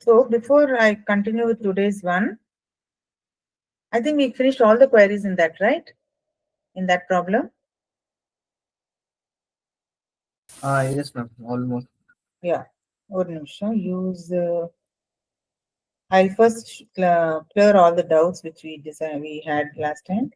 So before I continue with today's one, I think we finished all the queries in that, right? In that problem. Yes, ma'am. Almost. Yeah. One nimsham. Use. I'll first clear all the doubts which we had last time.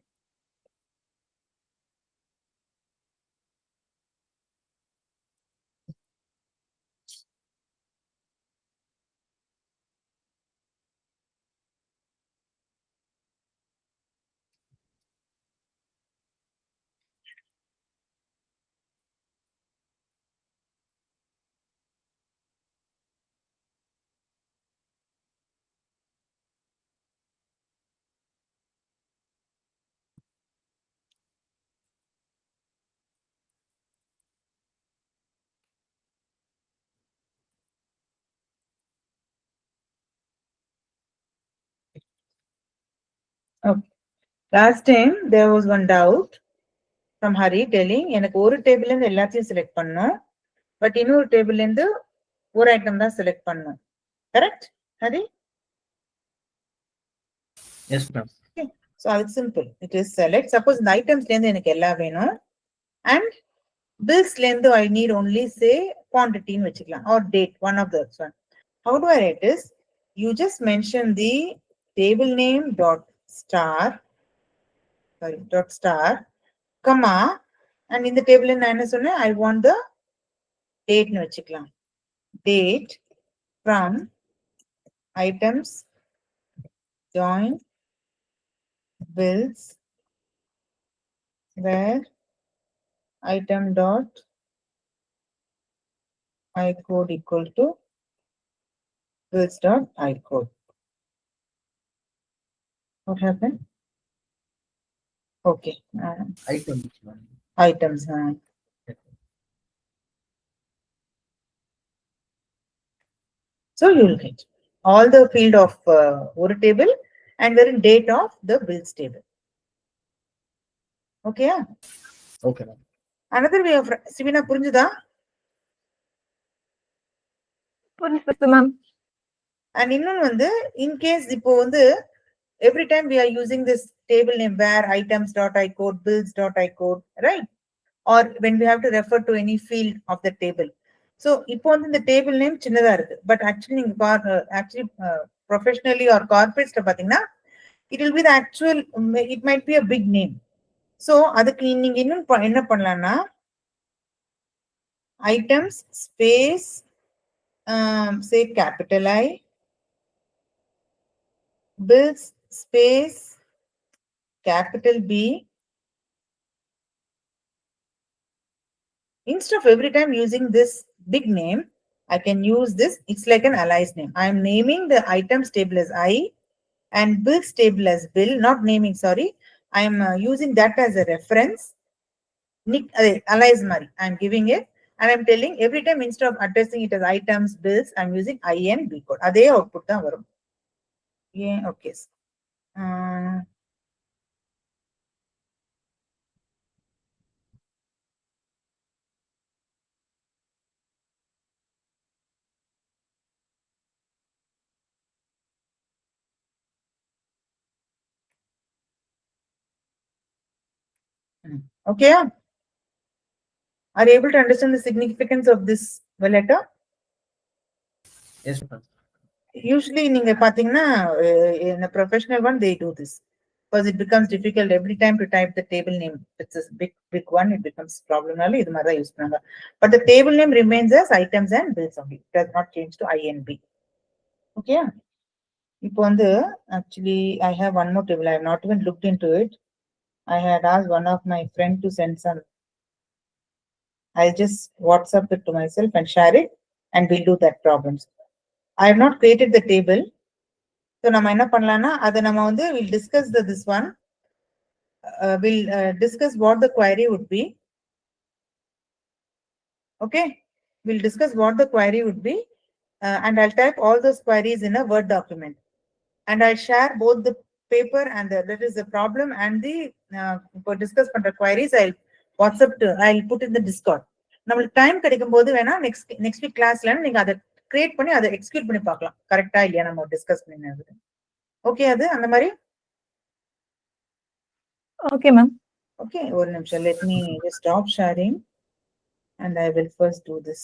Okay. Last time there was one doubt from Hari telling எனக்கு ஒரு டேபிள்ல இருந்து எல்லாத்தையும் select பண்ணோம் but இன்னொரு டேபிள்ல இருந்து ஒரு ஐட்டம் தான் செலக்ட் பண்ணோம். Correct Hari? Yes, ma'am. Okay. So it's simple. It is select. Suppose இந்த ஐட்டம்ஸ்ல இருந்து எனக்கு எல்லாம் வேணும் and bills length I need only say quantity in vechikalam or date, one of those one. How do I write this? You just mention the table name dot star, sorry, dot star, comma, and in the table name என்ன சொன்னேன், I want the date னு வச்சுக்கலாம். Date from items join bills where item dot I code equal to bills dot I code. What happened? Okay. Items, ma'am. Items. So you will get all the field of ஒரு table and then date of the bills table. Okay. Okay, ma'am. Another way of Sivina புரிஞ்சுதா? புரிஞ்சுது ma'am. And இன்னொன்னு வந்து in case இப்போ வந்து every time we are using this table name where items dot I code, bills dot I code, right? Or when we have to refer to any field of the table. So இப்போ வந்து இந்த table name சின்னதா இருக்கு. But actually நீங்க actually professionally or corporates பாத்தீங்கன்னா it will be the actual, it might be a big name. So அதுக்கு நீங்க இன்னும் என்ன பண்ணலாம்னா items space say capital I, bills space capital B. Instead of every time using this big name, I can use this. It's like an alias name. I am naming the items table as I and bills table as bill, not naming, sorry. I am using that as a reference. Alias Mari. I am giving it and I'm telling every time instead of addressing it as items, bills, I'm using I and B code. Adhe output தான் வரும். Yeah, okay. Okay. Are you able to understand the significance of this letter? Yes, ma'am. Usually நீங்க பாத்தீங்கன்னா in a professional one they do this because it becomes difficult every time to type the table name. It's a big one, it becomes problem. இது மாதிரி தான் use பண்ணாங்க. But the table name remains as items and bills only. It does not change to I and B. Okay. இப்போ வந்து actually I have one more table. I have not even looked into it. I had asked one of my friend to send some. I'll just WhatsApp it to myself and share it and we'll do that problems. I have not created the table. So நம்ம என்ன பண்ணலாம்னா அதை நம்ம வந்து we'll discuss this one. We'll discuss what the query would be. Okay. We'll discuss what the query would be and I'll type all those queries in a Word document. And I'll share both the paper and that is the problem and the for discuss பண்ற queries I'll put in the Discord. நம்மளுக்கு time கிடைக்கும் போது வேணா next week classல நீங்க அதை create பண்ணி அதை execute பண்ணி பார்க்கலாம் கரெக்டா இல்லையா நம்ம டிஸ்கஸ் பண்ணினது. ஓகே அது அந்த மாதிரி. Okay, ma'am. ஓகே ஒரு நிமிஷம், let me just stop sharing and I will first do this.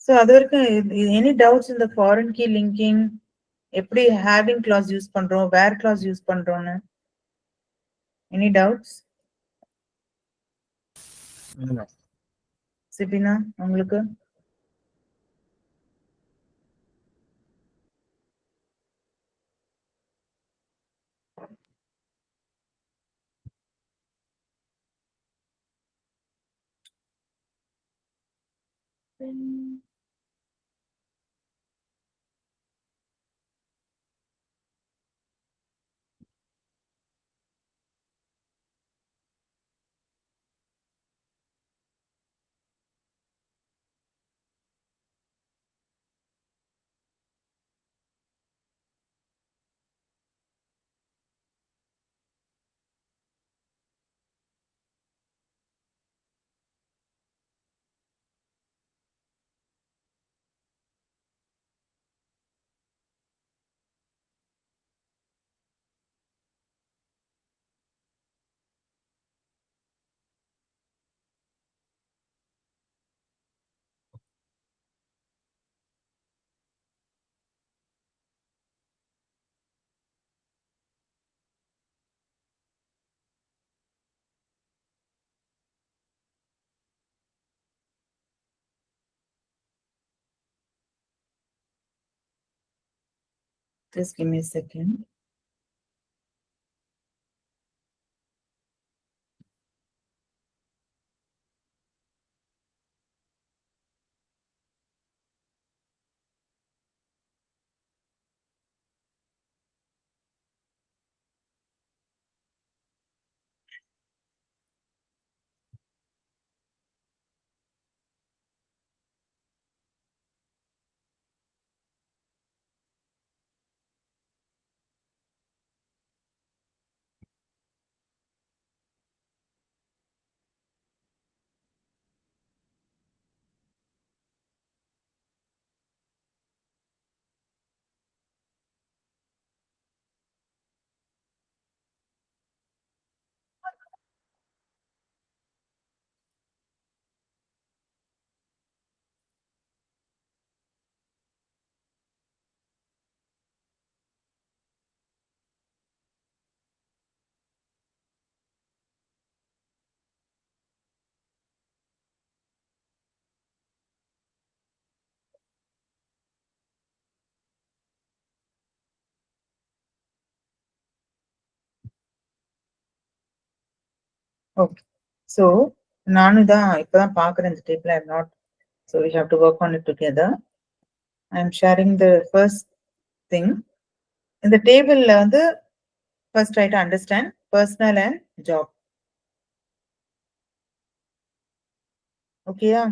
So அது வரைக்கும் any doubts in the foreign key linking, எப்படி having clause யூஸ் பண்றோம், where clause யூஸ் பண்றோம்னு any doubts? சிபினா உங்களுக்கு? Just give me a second. Okay. So நானும் தான் இப்பதான் பார்க்குறேன் இந்த table. I am not. So we have to work on it together. I am sharing the first thing. இந்த டேபிள்ல வந்து first try to understand personal and job. ஓகேயா?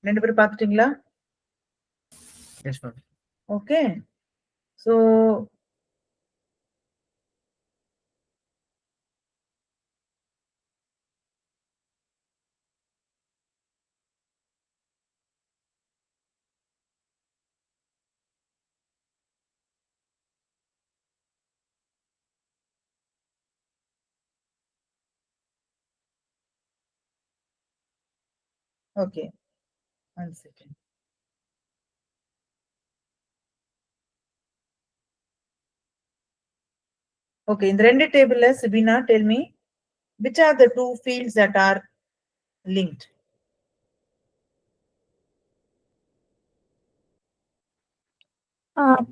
ரெண்டு பேரும் பார்த்துட்டீங்களா? Yes, ma'am. Okay. So okay. 1 second. Okay, in the ரெண்டு டேபிள்ல Sabina, tell me which are the two fields that are linked?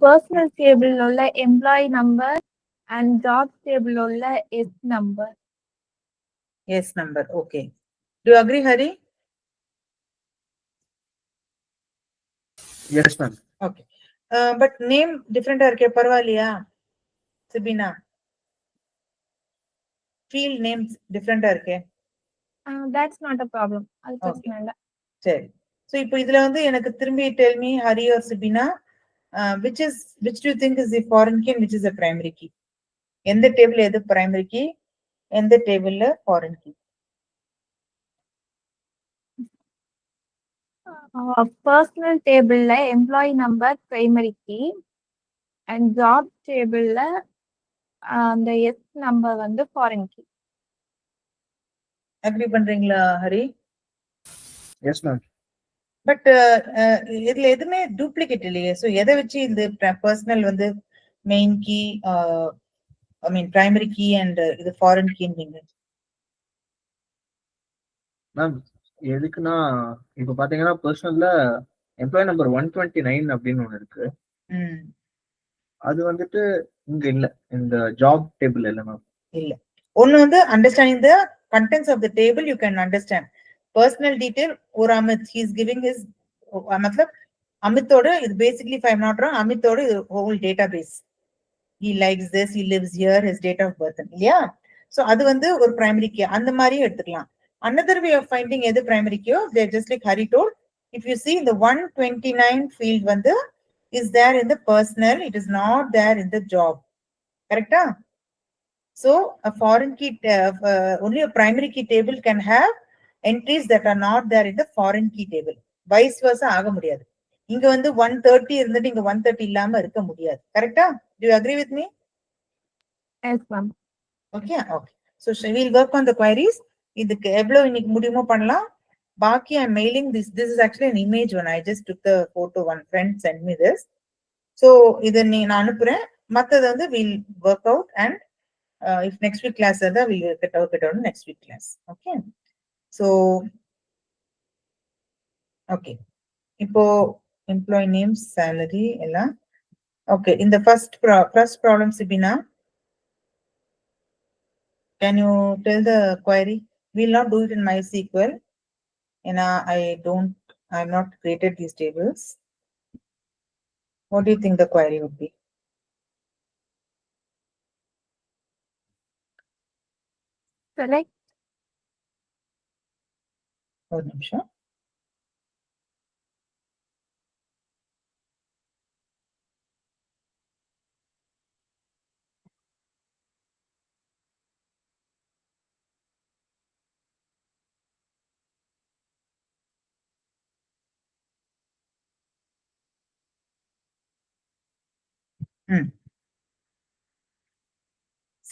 Personal table உள்ள employee number and job table உள்ள S number. Yes, number. Okay. Do you agree, Hari? Yes, ma'am. Okay. But name different இருக்கே பரவாயில்லையா Sabina? Field names different இருக்கே. That's not a problem. அது Okay. பிரச்சனை இல்ல. சரி. So இப்போ இதுல வந்து எனக்கு திரும்பி tell me Hari or Sabina, which do you think is the foreign key and which is the primary key? எந்த டேபிள் எது primary key, எந்த டேபிள்ல foreign key? Personal tableல employee number primary key and job tableல அந்த S number வந்து foreign key. Agree பண்றீங்களா Hari? Yes, ma'am. But இதுல எதுவுமே duplicate இல்லையே. ஸோ எதை வச்சு இந்த பர்சனல் வந்து main key, I mean primary key and இது ஃபாரின் கீன்னு? மேம் எதுக்குன்னா இப்போ பாத்தீங்கன்னா பர்சனல்ல எம்ப்ளாயி நம்பர் 129 அப்படின்னு ஒன்று இருக்கு. அது வந்துட்டு இங்க இல்ல, இந்த ஜாப் டேபிள் இல்ல மேம். இல்ல. ஒன்னு வந்து understanding the contents of the table you can understand. Personal detail ஒரு Amit he is giving his, மத்தலப் அமித்தோட இது basically if I'm not wrong, அமித்தோட இது whole database. he likes this, he lives here, his date of birth இல்லையா? So அது வந்து ஒரு பிரைமரி கீ. அந்த மாதிரியும் எடுத்துக்கலாம். another way of finding எது primary கீயோ, they just like Hari told, if you see the 129 field வந்து is there in the personal, it is not there in the job. கரெக்டா? So a foreign key, only a primary key table can have entries that are not there in the foreign key table. Vice versa ஆக முடியாது. இங்க வந்து 130 இருந்துட்டு இங்க 130 இல்லாம இருக்க முடியாது. கரெக்டா? Do you agree with me? Yes, ma'am. Okay, okay. So we'll work on the queries. இதுக்கு எவ்வளவு இன்னைக்கு முடியுமோ பண்ணலாம். பாக்கி I'm mailing this. This is actually an image one. I just took the photo. One friend sent me this. So இதை நான் அனுப்புறேன். மத்தது வந்து we'll work out, and if next week class we'll work it out next week class. Okay. So okay. இப்போ employee names, salary எல்லாம் okay. In the first problem, Sibina, can you tell the query? We'll not do it in MySQL. And I'm not created these tables. What do you think the query would be? Select ஒரு நிமிஷம்.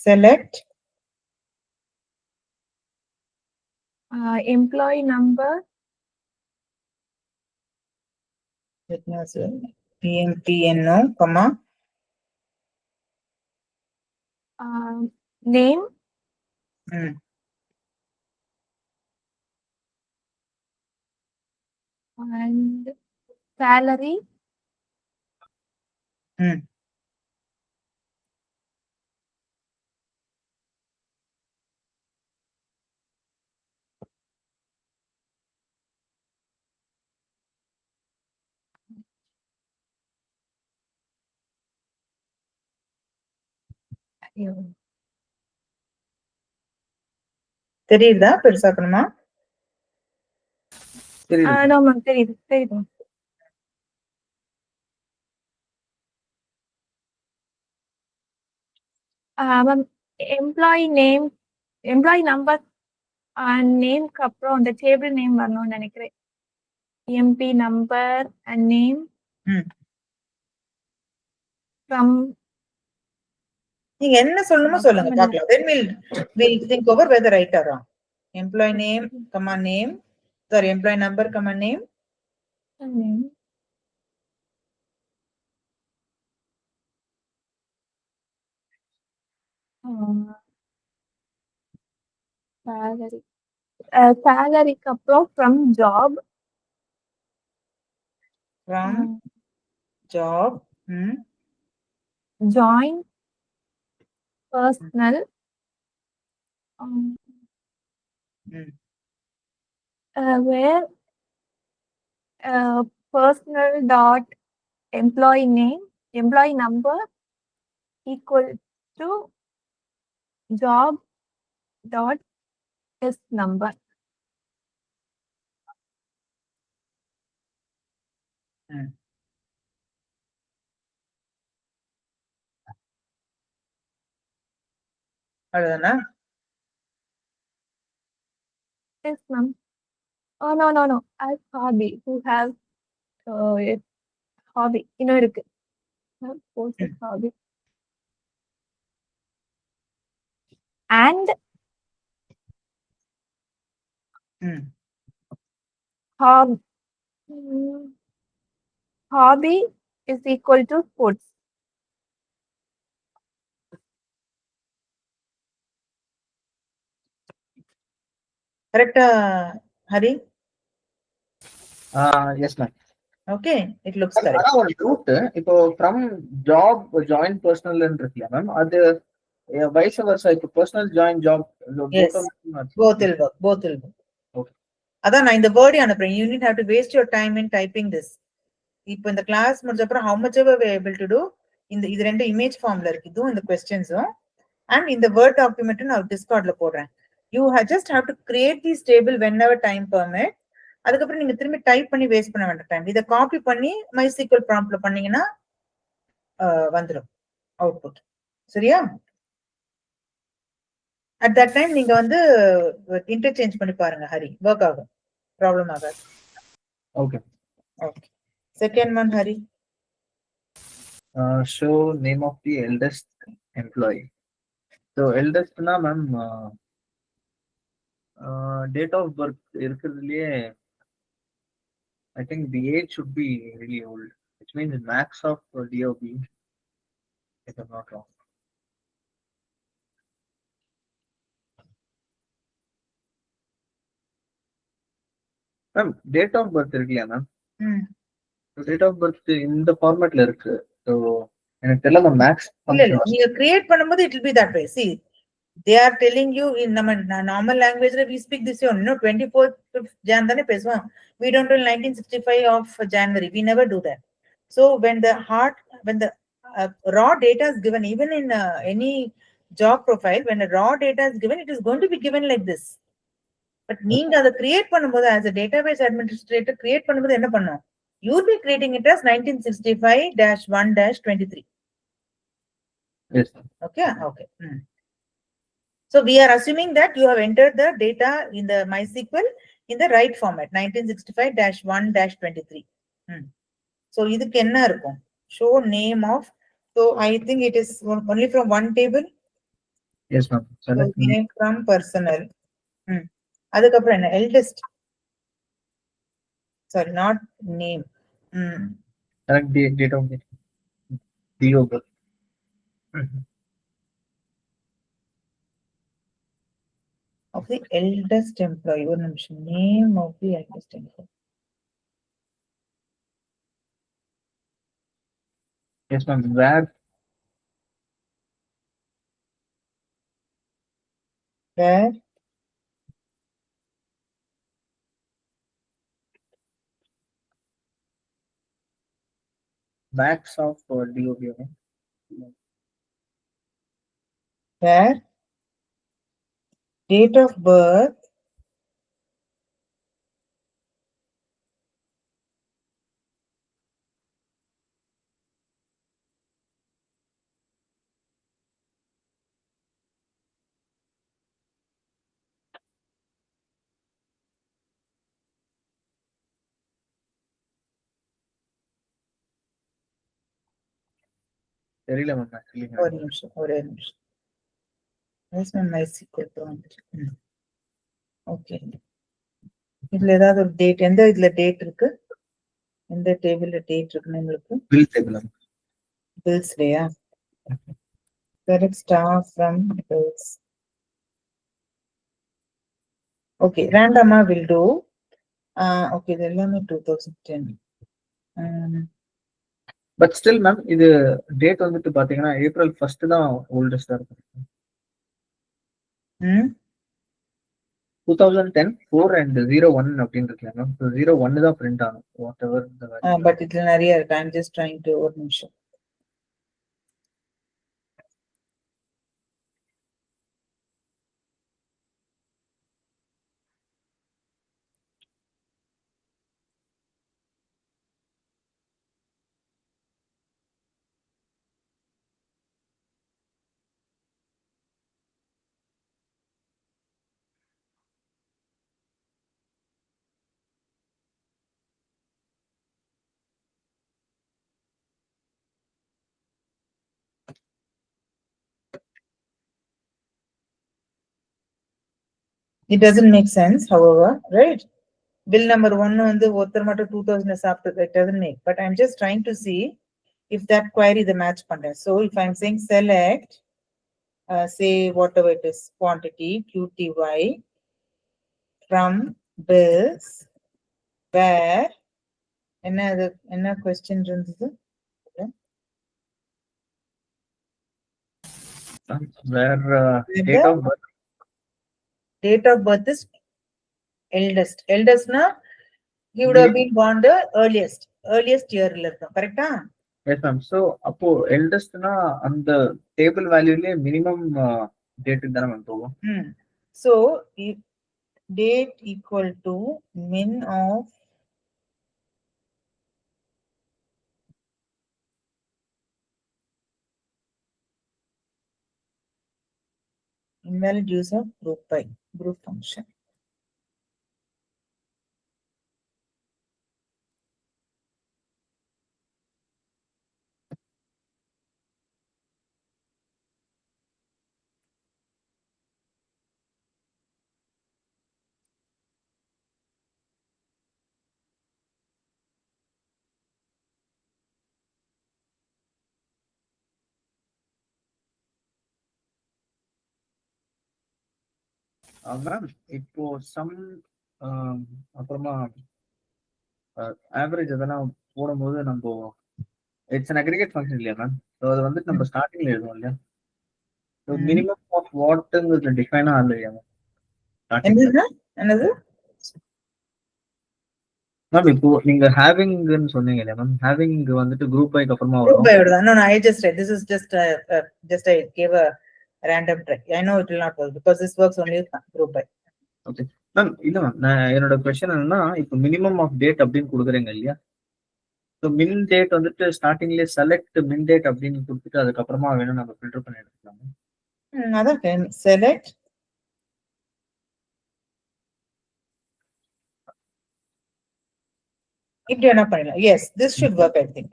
Select employee number PMPNO, comma, name and salary ம். ஐயோ. தெரியுதா பெருசாக்கணுமா? தெரியுது no ma'am, தெரியுது தெரியுது ma'am. Ma'am, employee name, employee number and நேம்க்கு அப்புறம் அந்த டேபிள் நேம் வரணும்னு நினைக்கிறேன். எம்பி நம்பர் அண்ட் நேம் ம். ஃப்ரம். நீங்க என்ன சொல்லணுமோ சொல்லுங்க பார்க்கலாம். then we'll think over whether right or wrong. Employee name, comma name. Sorry, employee number, comma name. Name. salary. சேலரிக்கு அப்புறம் from job. From job. Join personal. where personal dot employee name, employee number equal to job dot is number. அவ்வளவுதானா? Yes ma'am. Oh no, as hobby, who have hobby இன்னும் இருக்கு. hobby and hobby is equal to sports. கரெக்டா Hari? Yes ma'am. Okay, it looks correct. ஆனா ஒரு root இப்போ from job join personal இருக்குல்ல ma'am, அது wise versa. இப்போ personal join job Yes, both will work. Okay. அதான் நான் இந்த வேர்டே அனுப்புறேன். You need have to waste your time in typing this. இப்போ இந்த கிளாஸ் முடிஞ்ச அப்புறம் how much ever we are able to do, இது ரெண்டு இமேஜ் ஃபார்ம்ல இருக்கு, இதுவும் இந்த கொஸ்டின்ஸும் அண்ட் இந்த வேர்ட் டாக்குமெண்ட் நான் டிஸ்கார்ட்ல போடுறேன். You just have to create this table whenever time permit. அதுக்கப்புறம் நீங்க திரும்பி டைப் பண்ணி வேஸ்ட் பண்ண வேண்டாம் டைம். இதை காப்பி பண்ணி MySQL ப்ராம்ப்ட்ல பண்ணீங்கன்னா வந்துடும் அவுட்புட். சரியா? அட் தட் டைம் நீங்க வந்து இன்டர்சேஞ்ச் பண்ணி பாருங்க ஹரி, ஒர்க் ஆகும், ப்ராப்ளம் ஆகாது. Okay okay. Second one Hari. Show name of the eldest employee. So எல்டஸ்ட்னா மேம் டேட் ஆஃப் பர்த் இருக்கிறதுலயே I think the age should be really old, which means max of DOB, if I'm not wrong. Ma'am date of birth இருக்குல்லையா ma'am, date of birth இந்த ஃபார்மேட்ல இருக்கு. So எனக்கு தெரியல அந்த maths இல்ல நீங்க கிரியேட் பண்ணும்போது it will be that way. See, they are telling you in நம்ம normal language we speak this one, 24th Jan தானே பேசுவோம். We don't do 1965 of January, we never do that. So when the raw data is given, even in any job profile, when the raw data is given, it is going to be given like this. But நீங்க அதை create பண்ணும்போது as a database administrator create பண்ணும்போது என்ன பண்ணும், you will be creating it as 1965-1-23. Yes. Okay. So we are assuming that you have entered the data in the MySQL in the right format, 1965-1-23. So இதுக்கு என்ன இருக்கும்? Show name of. So I think it is only from one table. Yes ma'am. So name from personal. அதுக்கப்புறம் என்ன? Eldest. Sorry, not name. Correct date of DOB. Of the eldest employee. ஒரு நிமிஷம். Name of the eldest employee. Yes, ma'am. Where backs of DOB. where date of birth தெரியல ma'am actually. ஒரு நிமிஷம் MySQL okay. இதுல ஏதாவது ஒரு date, எந்த இதுல டேட் இருக்கு, எந்த டேபிள்ல டேட் இருக்குன்னு உங்களுக்கு? Bill table. பில்ஸ்லயா? Select star from bills. Okay, random will do. Okay, இது எல்லாமே 2010. பட் ஸ்டில் மேம் இது டேட் வந்துட்டு பாத்தீங்கன்னா April 1 தான் ஓல்டஸ்டா இருக்கு. 2010 4 and 01 அப்படின்னு இருக்கு மேம். 01 தான் பிரிண்ட் ஆகும் what ever the value. But இதுல நிறைய இருக்கு. I'm just trying to ஒரு நிமிஷம். It doesn't make sense, however, right? Bill number 1 வந்து ஒருத்தர் மட்டும் 2000 சாப்பிட்டு, it doesn't make. But I'm just trying to see if that query the match பண்றேன். So if I'm saying select, say whatever it is, quantity QTY from bills where என்ன question இருந்தது? வேர் date of birth is eldest na he would have been born the earliest yearல இருக்கும். கரெக்ட்டா? Yes ma'am. So அப்போ எல்டஸ்ட்னா அந்த table வேல்யூலயே minimum date தான ma'am போகும். So if date equal to min of invalid use of group by group function. Ma'am இப்போ some அப்புறமா average அதெல்லாம் போடும்போது நம்ம இட்ஸ் an aggregate function இல்லையா மேம்? ஸோ அது வந்துட்டு நம்ம ஸ்டார்டிங்ல எழுதுவோம் இல்லையா? ஸோ மினிமம் ஆஃப் வாட்ங்கிறது டிஃபைனா இல்லையா மேம்? என்னது மேம் இப்போ நீங்க ஹேவிங்னு சொன்னீங்க இல்லையா மேம்? ஹேவிங் வந்துட்டு குரூப் பைக்கு அப்புறமா group வரும். by தான். No, I just read. This is just I gave a random try. I know it will not work because this works only with group by. Okay ma'am. இல்ல ma'am, நான் என்னோட question என்னன்னா, இப்போ minimum of date அப்படின்னு கொடுக்குறீங்க இல்லையா? So மின் date வந்துட்டு ஸ்டார்டிங்லேயே செலக்ட் மின் டேட் அப்படின்னு கொடுத்துட்டு அதுக்கப்புறமா வேணும் நம்ம ஃபில்டர் பண்ணி எடுத்துக்கலாம். அதான் செலக்ட் இப்படி என்ன பண்ணலாம். Yes, this should work, I think.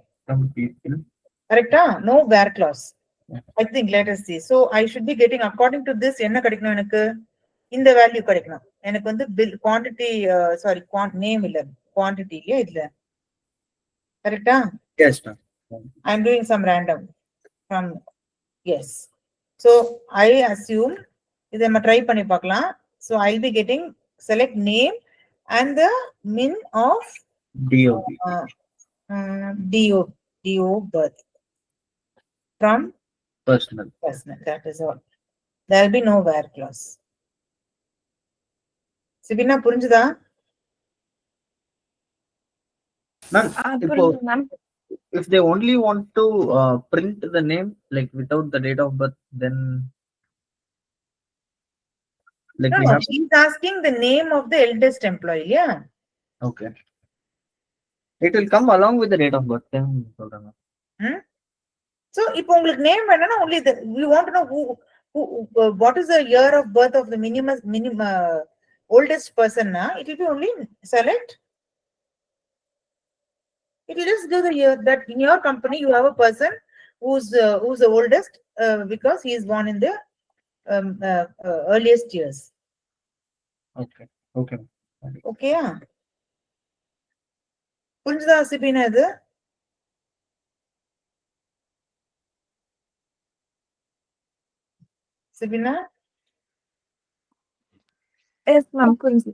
கரெக்டா? No where clause. I think let us see. So I should be getting according to this என்ன கிடைக்கணும் எனக்கு? இந்த வேல்யூ கிடைக்கணும். எனக்கு வந்து bill quantity sorry name இல்ல quantity இல்லையா இதுல? கரெக்டா? Yes ma'am. I'm doing some random from yes. So I assume இதை நம்ம ட்ரை பண்ணி பார்க்கலாம். So I'll be getting select name and the min of DOB. DO birth. from personal. personal. That is all. There will be no where clause. Sibina, புரிஞ்சுதா? Ma'am, புரியுது ma'am. if they only want to print the name like without the date of birth, then like No, we have. she's asking the name of the eldest employee. Yeah. Okay. It will come along with the date of birth. Then சொல்றாங்க. So, இப்போ உங்களுக்கு name வேணும்னா only the you want to know who what is the year of birth of the minimum oldest person na, it will be only select. It will just do the year that in your company you have a person who's the oldest because he is born in the earliest years. Okay. Okay. Okay. புரிஞ்சுதா சிபினா இது? சிபினா? Yes ma'am புரிஞ்சு.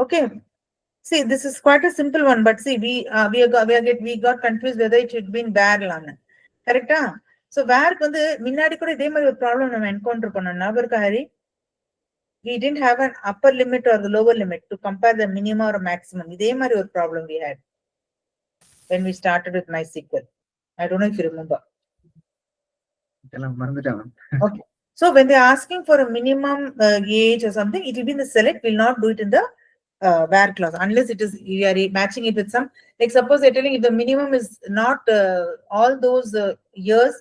Okay. See, this is quite a simple one, but see, we got confused whether it should be in where lan. Correct? So where வந்து முன்னாடி கூட இதே மாதிரி ஒரு problem நம்ம என்கவுண்டர் பண்ணோம். ஞாபகம் இருக்கா Hari? We didn't have an upper limit or the lower limit to compare the minimum or maximum. இதே மாதிரி ஒரு problem we had when we started with MySQL. I don't know if you remember. Okay. So when they're asking for a minimum age or something, it will be in the select. We'll not do it in the where clause unless it is you are matching it with some, like suppose they're telling if the minimum is not all those years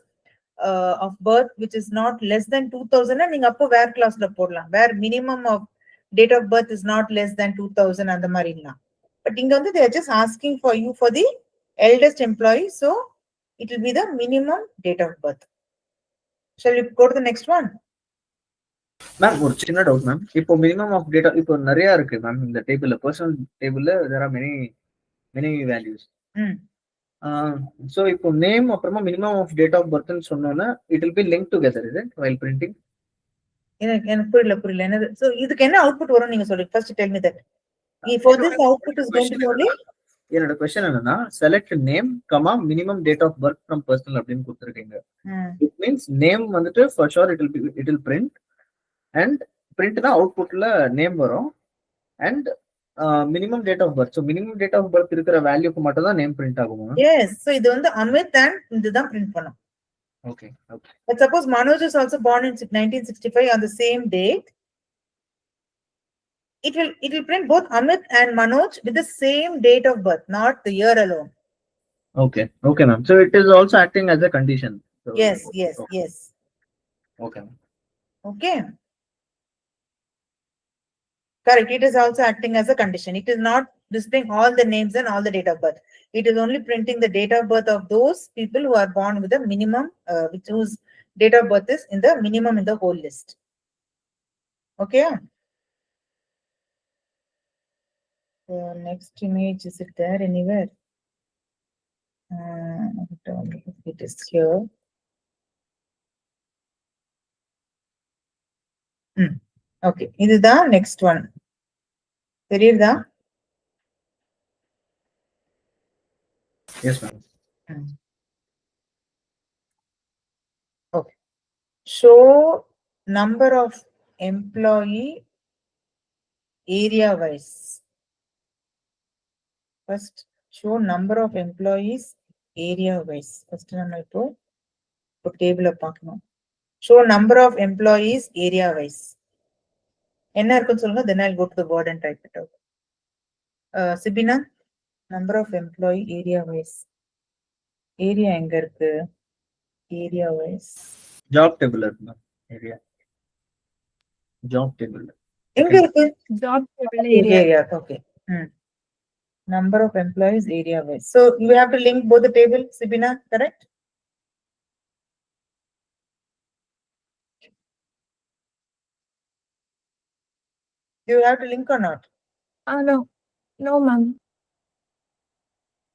of birth which is not less than 2000 and நீங்க அப்போ where clauseல போடலாம், where minimum of date of birth is not less than 2000 அந்த மாதிரிலாம். But இங்க வந்து they are just asking for you for the eldest employee, so it will be the minimum date of birth. Shall we go to the next one? Ma'am ஒரு சின்ன doubt ma'am. இப்போ minimum of data இப்போ நிறைய இருக்கு ma'am இந்த டேபிள்ல, personal டேபிள்ல there are many values. So இப்போ நேம் அப்புறமா மினிமம் ஆஃப் டேட் ஆஃப் பர்த்னு சொன்னோன்னா it will be link together is it while printing? எனக்கு புரியல என்னது. சோ இதுக்கு என்ன அவுட்புட் வரும் நீங்க சொல்லுங்க. First tell me that for this output is going to be only. என்னோட क्वेश्चन என்னன்னா select name comma minimum date of birth from personal அப்படின்னு கொடுத்திருக்கீங்க. இட் மீன்ஸ் நேம் வந்துட்டு for sure it will print and பிரிண்ட்னா அவுட்புட்ல name வரும் and minimum date of birth. So minimum date of birth இருக்கிற வேல்யூக்கு மட்டும் தான் நேம் பிரிண்ட் ஆகும். எஸ். சோ இது வந்து அமித் அண்ட் இதுதான் பிரிண்ட் பண்ணும். Okay okay. But suppose Manoj is also born in 1965 on the same date, it will print both Amit and Manoj with the same date of birth, not the year alone. Okay. Okay, ma'am. So it is also acting as a condition. So, yes. okay. Yes. Okay. Okay. Correct. It is also acting as a condition. It is not displaying all the names and all the date of birth. It is only printing the date of birth of those people who are born with a minimum, whose date of birth is in the minimum in the whole list. Okay. Next image, is it there anywhere? It is here. Okay, this is the next one. தெரியுதா? Yes, ma'am. Okay. Show number of employee area wise. First, show number of employees area wise. First, நம்ம இப்போ table பார்க்கணும். Show number of employees area wise. என்ன இருக்குன்னு சொல்லுங்க, then I'll go to the board and type it out. Sibina, number of employee area wise. Area எங்க இருக்கு? Area wise. Job table இருக்கு. Area. Job table. எங்க இருக்கு? Job table area. Okay. Number of employees area wise. So you have to link both the table, Sibina, correct? You have to link or not? No. No, ma'am.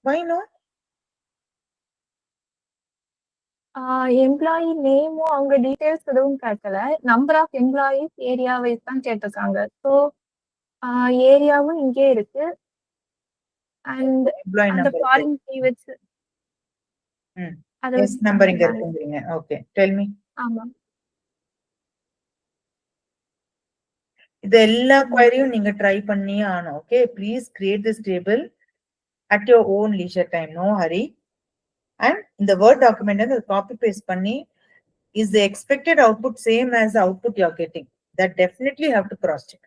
Why no? Employee நேமும் அவங்க details எதுவும் கேட்கல. Number of employees area wise தான் கேட்டிருக்காங்க. So ஏரியாவும் இங்கே இருக்கு. And Employee அந்த number. ஃபாரின் கீ வச்சு Yes, number இங்க இருக்குங்க. Okay, tell me. ஆமா. இது எல்லா queryயும் நீங்க ட்ரை பண்ணி ஆகணும். Okay, please create this table at your own leisure time, no hurry. And இந்த Word document வந்து copy paste பண்ணி, is the expected output same as the output you are getting? That definitely have to cross check.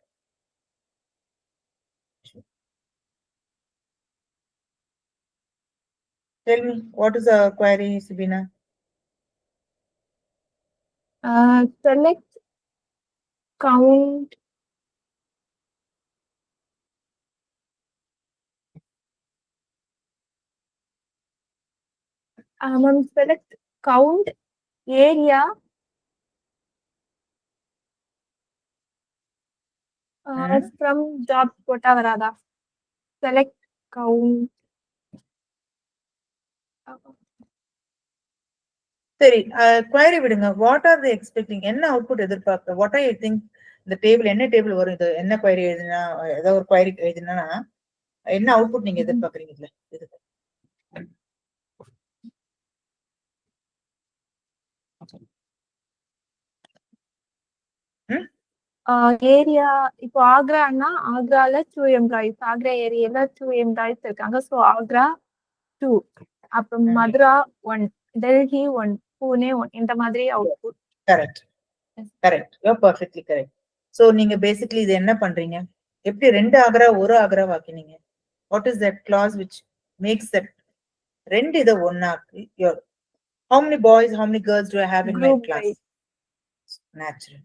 Tell me, what is the query, Sabina? Select count select count area from job போட்டா வராதா? Select count. சரி, query விடுங்க. What are they expecting? என்ன output எதிர்பார்க்க? What are you think இந்த table என்ன table வரும்? இது என்ன query எழுதினா, ஏதோ ஒரு query எழுதினா என்ன அவுட்புட் நீங்க எதிர்பார்க்கறீங்க இதுல? இதுக்கு ஏரியா இப்போ ஆக்ரான்னா ஆக்ரால 2 எம்ப்ளாயிஸ், ஆக்ரா ஏரியால 2 எம்ப்ளாயிஸ் இருக்காங்க. ஸோ ஆக்ரா 2, அப்புறம் மதுரா 1, டெல்லி 1, பூனே 1, இந்த மாதிரி output. Correct, correct, you are perfectly correct. So நீங்க பேசிக்கலி இது என்ன பண்றீங்க? எப்படி 2 ஆக்ரா 1 ஆக்ரா வாக்கினீங்க? What is that clause which makes that 2 இத 1 ஆக்கி? How many boys, how many girls do I have in my class? Natural.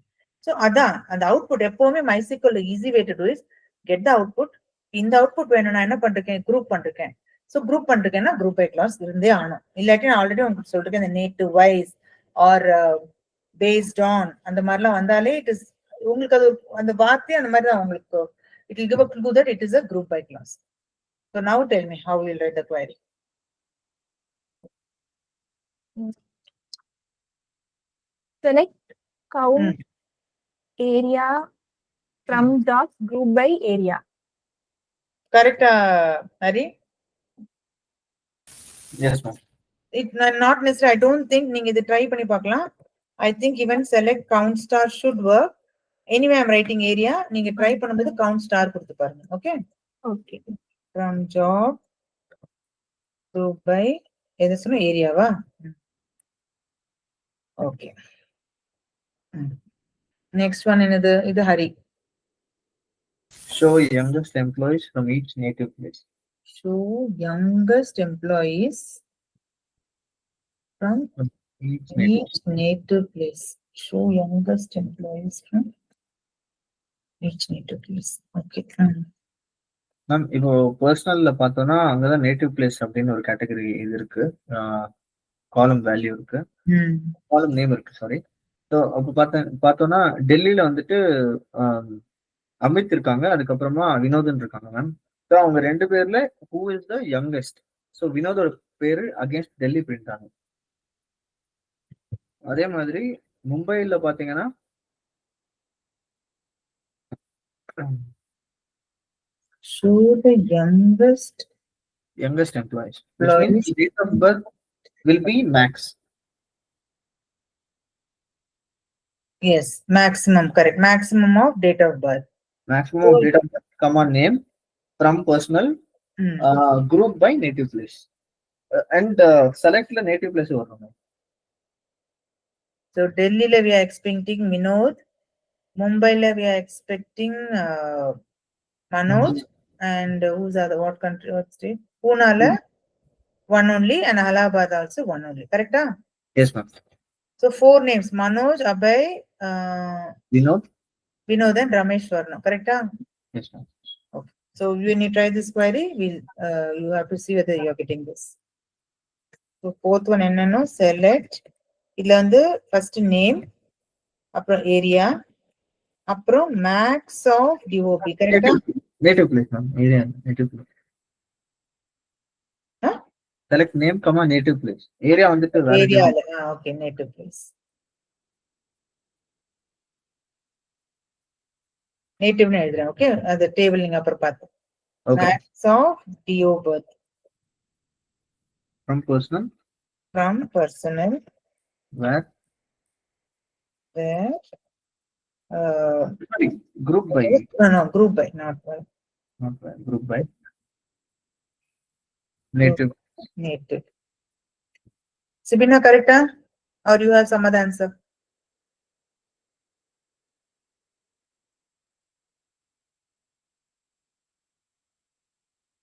So அதான் அந்த அவுட்புட் எப்பவுமே MySQL easy way to do is get the output. இந்த output வேணும், நான் என்ன பண்றேன், குரூப் பண்றேன். சோ குரூப் பண்றேன்னா குரூப் பை கிளாஸ் இருந்தே ஆகணும். இல்லாட்டி நான் ஆல்ரெடி உங்களுக்கு சொல்லிருக்கேன், இந்த native wise or based on அந்த மாதிரிலாம் வந்தாலே இட் இஸ் உங்களுக்கு அது அந்த வார்த்தை அந்த மாதிரி தான் உங்களுக்கு it will give a clue that it is a group by class. So now tell me how we will write the query. Select count area from dot group by area. Correct, Hari? Yes, ma'am. It not necessary. I don't think நீங்க இது try பண்ணி பார்க்கலாம். I think even select count star should work. Anyway, I'm writing area. நீங்க try பண்ணும்போது count star கொடுத்து பாருங்க. Okay? Okay. From job group by எது சொன்ன ஏரியாவா? Okay. Next one என்னது? இது Hari. Show youngest employees from each native place. Show youngest employees from each native place. Show youngest employees from each native place. Okay. Ma'am இப்போ பர்சனல்ல பார்த்தோம்னா அங்கதான் native place அப்படின்னு ஒரு கேட்டகரி இது இருக்கு, காலம் வேல்யூ இருக்கு, காலம் நேம் இருக்கு, சாரி. ஸோ அப்போ பார்த்தோம்னா டெல்லியில வந்துட்டு அமித் இருக்காங்க, அதுக்கப்புறமா வினோதன் இருக்காங்க மேம். ஸோ அவங்க 2 பேர்ல who is the youngest? So வினோதோட பேரு அகேன்ஸ்ட் டெல்லி பிரிண்ட் ஆகும். அதே மாதிரி மும்பைல பாத்தீங்கன்னா show the youngest employees, which means date of birth will be max. Yes, maximum, correct. Maximum of date of birth. Maximum of date of birth, comma name from personal, group by native place, and select the native place over. So Delhi we are expecting Vinod, Mumbai we are expecting Manoj, and who's other, what country, what state? Pune one only, and Allahabad also one only. Correct? Yes, ma'am. So 4 names: Manoj, Abhay, Vinod and Ramesh Varna. Correct? Yes, ma'am. Okay. So when you try this query, you have to see whether you are getting this. So fourth one என்னன்னா select, இதுல வந்து first name, அப்புறம் area, அப்புறம் max of DOP. Correct? native place, ma'am. Area, native place. Huh? Select name, comma, native place. Area வந்துட்டு வேற Area. எங்கேயும் Okay, native place. நேட்டிவ்னு எழுதுறேன். Okay, அந்த டேபிள் நீங்க அப்புறம் பார்த்து. Okay. Facts of DO birth. From personal. From personal. Where. Where. Group by. No, group by, not by. Not by. Group by. Native. Native. Sibina, correct? Or you have some other answer?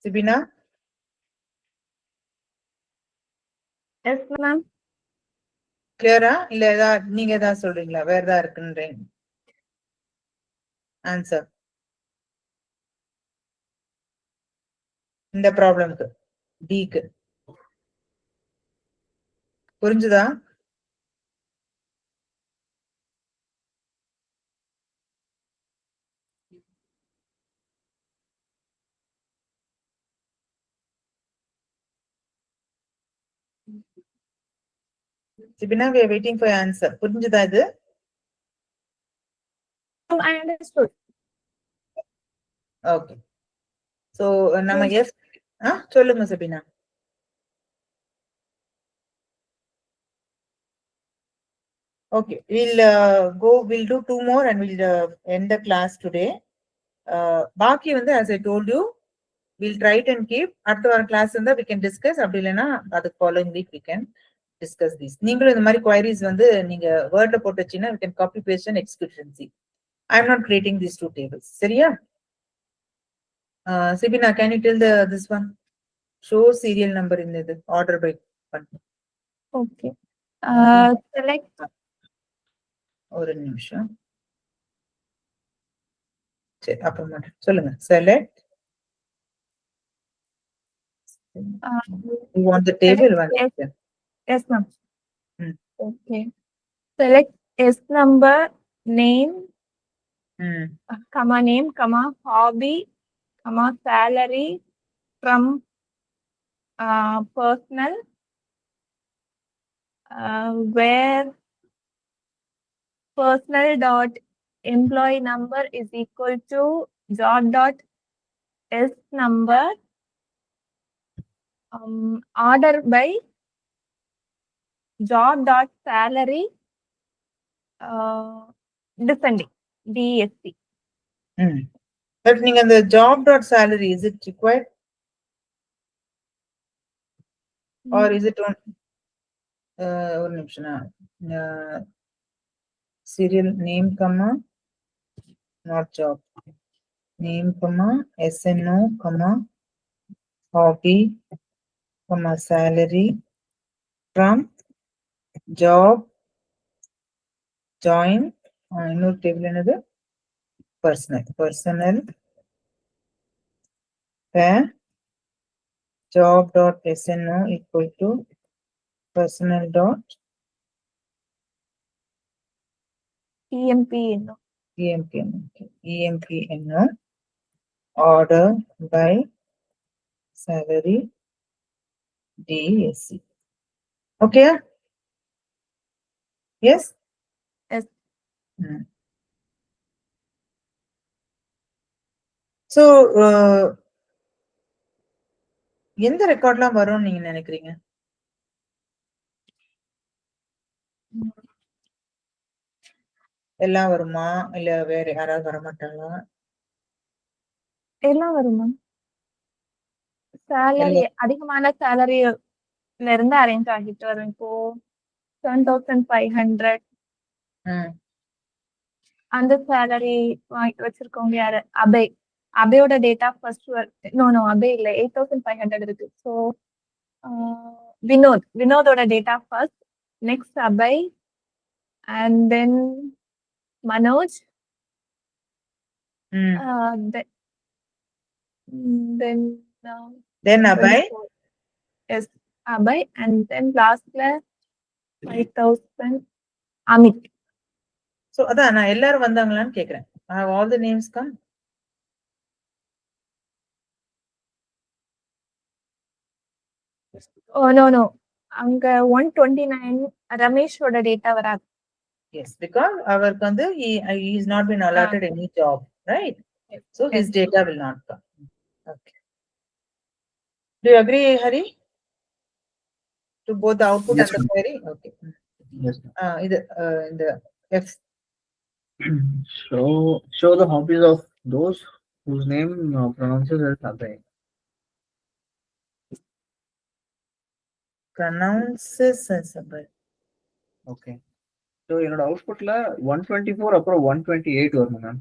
Sibina? Yes, ma'am. Clear-ஆ? இல்ல நீங்க ஏதாவது சொல்றீங்களா? வேற ஏதாவது இருக்குன்றீங்க? Answer. இந்த ப்ராப்ளம்க்கு டிக்கு புரிஞ்சுதா? Sibina, we are waiting for your answer. புரிஞ்சுதா இது? I understood. Okay. So நம்ம எஸ் சொல்லுங்க Sabina. Okay, we'll do 2 more and we'll end the class today. பாக்கி வந்து as I told you, we'll try it and keep. அடுத்த வாரம் class இருந்தா we can discuss. அப்படி இல்லைன்னா அதுக்கு following week we can discuss this. நீங்களும் இந்த மாதிரி queries வந்து நீங்க வேர்ட்ல போட்டு வச்சீங்கன்னா we can copy paste and execution. I'm not creating these 2 tables. சரியா? Sibina, can you tell this one? Show serial number in the order by one. Okay. Select. ஒரு நிமிஷம். சரி, அப்புறமா சொல்லுங்க. Select. You want the table one? Yes, ma'am. Okay. Select S number, name, comma name, comma hobby, comma salary from personal, where personal dot employee number is equal to job dot S number, order by job dot salary, descending, DSC. But நீங்க அந்த job dot salary, is it required? Or is it on ஒரு நிமிஷம். Serial name, comma, not job. Name, comma, SNO, comma, hobby, comma, salary from job, join, இன்னொரு table என்னது? Personal, where job dot SNO equal to personal dot EMPNO. EMPNO, order by salary DSC. Okay? Yes? Yes. So எந்த ரெக்கார்ட்லாம் வரும்னு நீங்க நினைக்கிறீங்க? எல்லாம் வருமா இல்ல வேற யாராவது வர மாட்டாங்களா? எல்லாம் வருமா? salary அதிகமான salary இருந்து அரேஞ்ச் ஆகிட்டு வரும். இப்போ 7,500 அந்த salary வச்சிருக்கவங்க யாரு? அபயோட டேட்டா ஃபர்ஸ்ட் நோ அபே இல்ல 8,500 இருக்கு. ஸோ வினோதோட data first, next Abhay, and then Manoj, then Abhay. Yes, Abhay, and then lastல 5,000 அமித். So அதான் நான் எல்லாரும் வந்தாங்களான்னு கேக்குறேன். I have all the names come. Oh, no. அங்க 129 ரமேஷோட டேட்டா வராது. Yes, because அவருக்கு வந்து he is not been allotted any job, right? So his data will not come. Okay. Do you agree, Hari? To both the output Yes, and the query? Okay. Yes. In the F. Show the hobbies of those whose name pronounces as Abhay. Pronounces as Abhay. Okay. So என்னோட அவுட்புட்ல 124 அப்புறம் 128 வரணும் ma'am.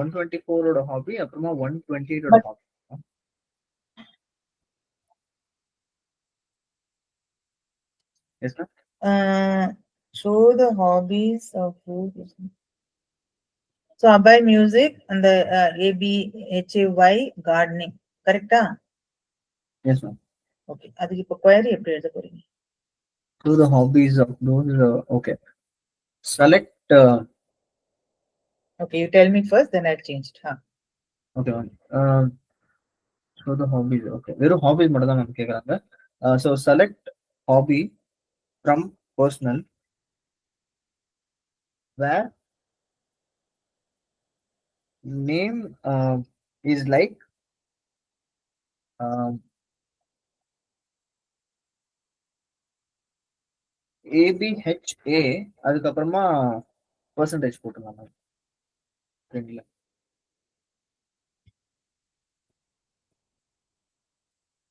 124 ஓட hobby அப்புறமா 128 ஓட hobby. Yes ma'am. Show the hobbies of who. So Abhay music and the ABHAY gardening. Correcta? Yes ma'am. Okay. அதுக்கு இப்ப query எப்படி எழுத போறீங்க? So the hobbies of those okay. Select Okay, you tell me first, then I'll change it. Okay. So the hobbies. Okay. வெறும் hobbies மட்டும் தான் ma'am கேக்குறாங்க. So select hobby from personal where name is like ABHA அதுக்கப்புறமா percentage போட்டுருவாங்க.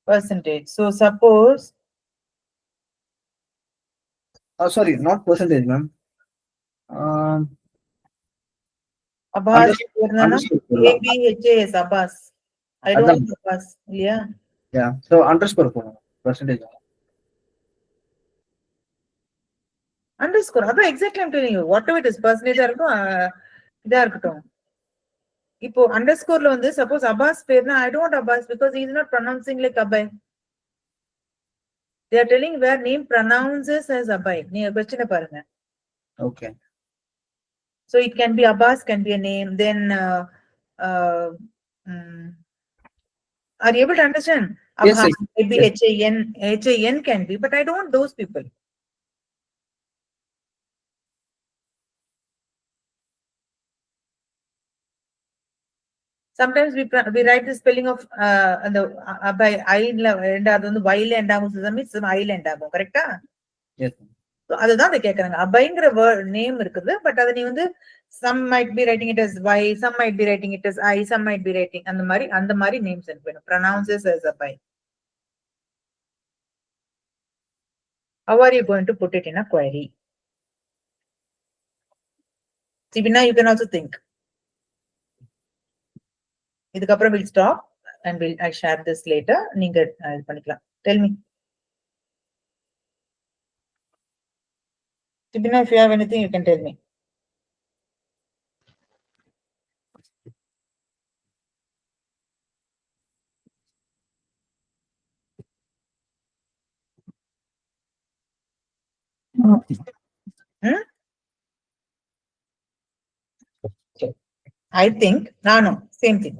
Percentage. So suppose. Sorry, not percentage, ma'am. Abbas. ABHAS Abbas. I don't know Abbas. Yeah. Yeah. So underscore percentage. Underscore. That's exactly I'm telling you. Whatever it is, percentage இருக்கும் இதா இருக்கட்டும். இப்போ underscoreல வந்து suppose Abbas பேர்னா I don't want Abbas because he is not pronouncing like Abhay. They are telling where name pronounces as Abhay. நீங்க question பாருங்க. Okay. So it can be Abbas, can be a name. Then are you able to understand? Yes, yes. Maybe yes. HAN can be, but I don't want those people. Sometimes we write the spelling of the by I end அது வந்து y ல end ஆகும் சமயம் I ல end ஆகும் கரெக்ட்டா? Yes. So அதுதான் they கேக்குறாங்க. அபைங்கற நேம் இருக்குது பட் அத நீ வந்து some might be writing it as y, some might be writing it as I, some might be writing அந்த மாதிரி நேம்ஸ் எனக்கு வேணும். Pronounces as Abhay. How are you going to put it in a query? Sibina, you can also think. இதுக்கப்புறம் we'll stop and I'll share this later. நீங்க இது பண்ணிக்கலாம். Tell me. Sibina, if you have anything, you can tell me. Okay. I think, no, same thing.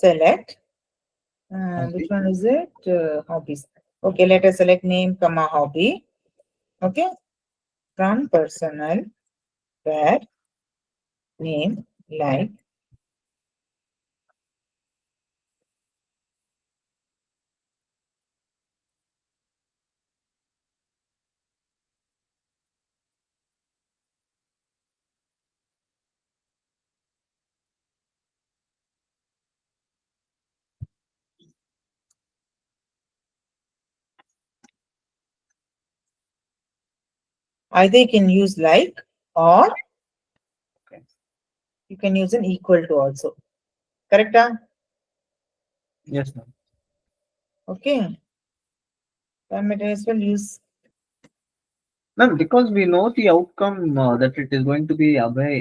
Select. Which one is it? Hobbies. Okay, let us select name, comma, hobby. Okay. From personal, where name, like. Either you can use like or you can use an equal to also. Correct? Yes, ma'am. Okay. I might as well use. Ma'am, because we know the outcome that it is going to be Abhay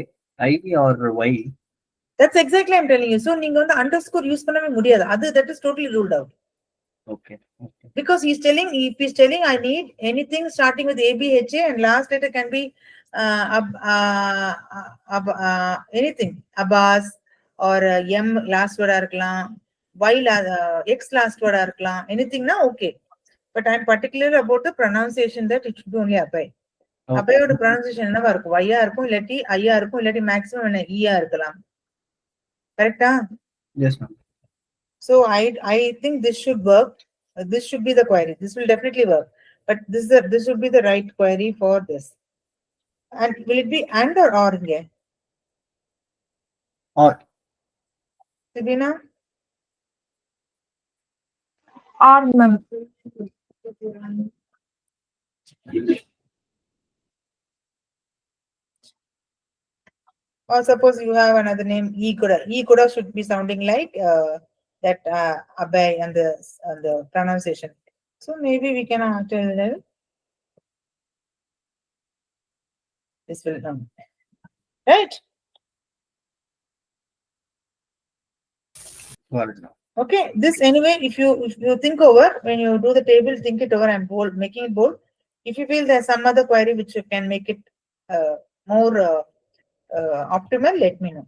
I or Y. That's exactly I'm telling you. So நீங்க வந்து underscore use பண்ணவே முடியாது. That is totally ruled out. Okay. Because if he's telling I need anything starting with ABHA and last letter can be anything, Abbas or M last word இருக்கலாம். y x last word இருக்கலாம் anything na okay, but I'm particular about the pronunciation that it should be only abay. அபையோட pronunciation என்னவா இருக்கும்? y இருக்கும் இல்லாட்டி i இருக்கும் இல்லாட்டி maximum என்ன e இருக்கலாம். கரெக்ட்டா? Yes ma'am. So I think this should work. This should be the query. This will definitely work. But this would be the right query for this. And will it be and or inge? Or. Sibina? Or ma'am. Or suppose you have another name e kuda should be sounding like that abay and the pronunciation. So maybe we can tell them this will come. Right? Got it now. Okay, this anyway, if you think over, when you do the table, think it over and bold, making it bold. If you feel there's some other query which you can make it more optimal, let me know.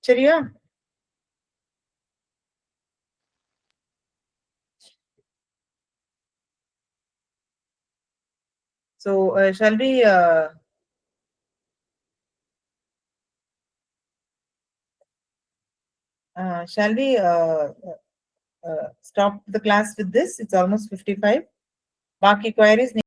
Chariya? So shall we stop the class with this? It's almost 55. Baki queries